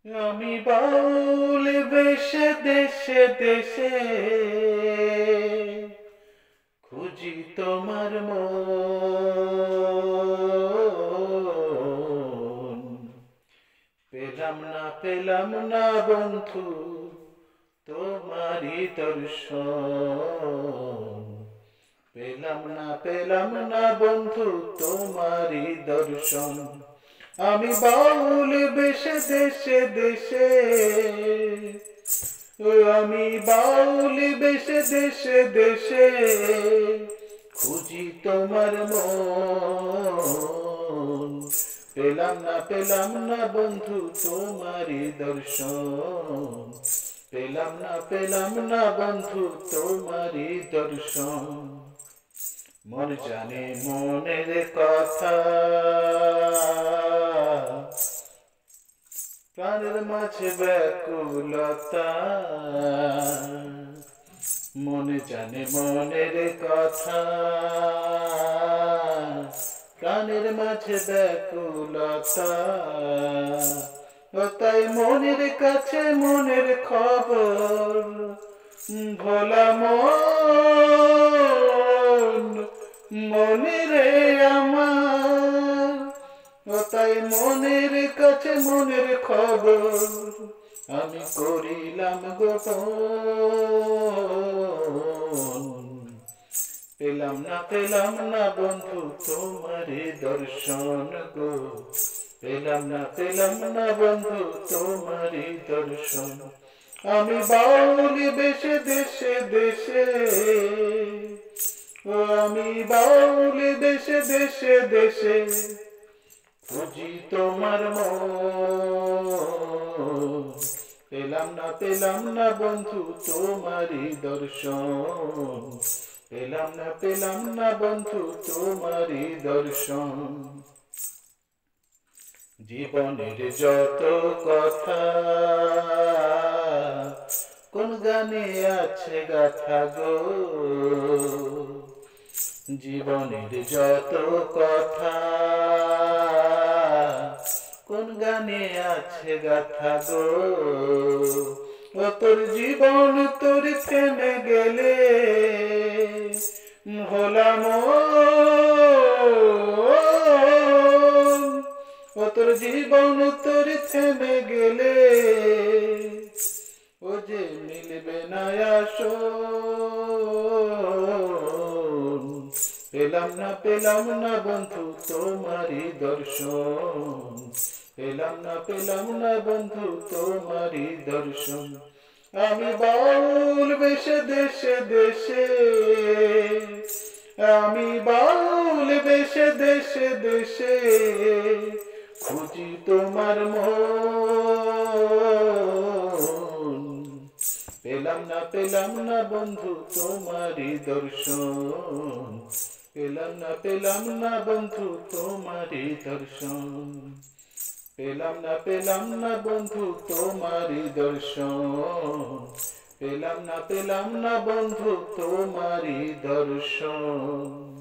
আমি বাউল বেশে দেশে দেশে খুঁজি তোমার মন। পেলাম না বন্ধু তোমারি দর্শন। পেলাম না বন্ধু তোমারি দর্শন। আমি বাউল বেশে দেশে দেশে, আমি বাউল বেশে দেশে দেশে খুঁজি তোমার মন। পেলাম না বন্ধু তোমারি দর্শন। পেলাম না বন্ধু তোমারি দর্শন। মন জানে মনের কথা, প্রাণের মাঝে ব্যাকুলতা। মনে জানে মনের কথা, প্রাণের মাঝে ব্যাকুলতা। তাই মনের কাছে মনের খবর ভোলা মনে রে আমার। তাই মনের কাছে মনের খবর আমি করিলাম গোপন। পেলাম না বন্ধু তোমারি দর্শন গো। পেলাম না বন্ধু তোমারি দর্শন। আমি বাউল বেশে দেশে দেশে, আমি বাউল দেশে দেশে দেশে খুঁজি তোমার মন। পেলাম না বন্ধু তোমারি দর্শন। পেলাম না বন্ধু তোমারি দর্শন। জীবনের যত কথা কোন গানে আছে গাথা গো। জীবনের যত কথা কোন গানে আছে গাথা গো। ও তোর জীবন তোর থেমে গেলে হলাম, ও তোর জীবন তোর থেমে গেলে ও যে মিলবে না আসন। পেলাম না বন্ধু তোমারি দর্শন। পেলাম না বন্ধু তোমারি দর্শন। আমি বাউল বেশে দেশে দেশে, আমি বাউল বেশে দেশে দেশে খুঁজি তোমার মন। পেলাম না বন্ধু তোমারি দর্শন। পেলাম না বন্ধু তোমারি দর্শন। পেলাম না বন্ধু তোমারি দর্শন। পেলাম না বন্ধু তোমারি দর্শন।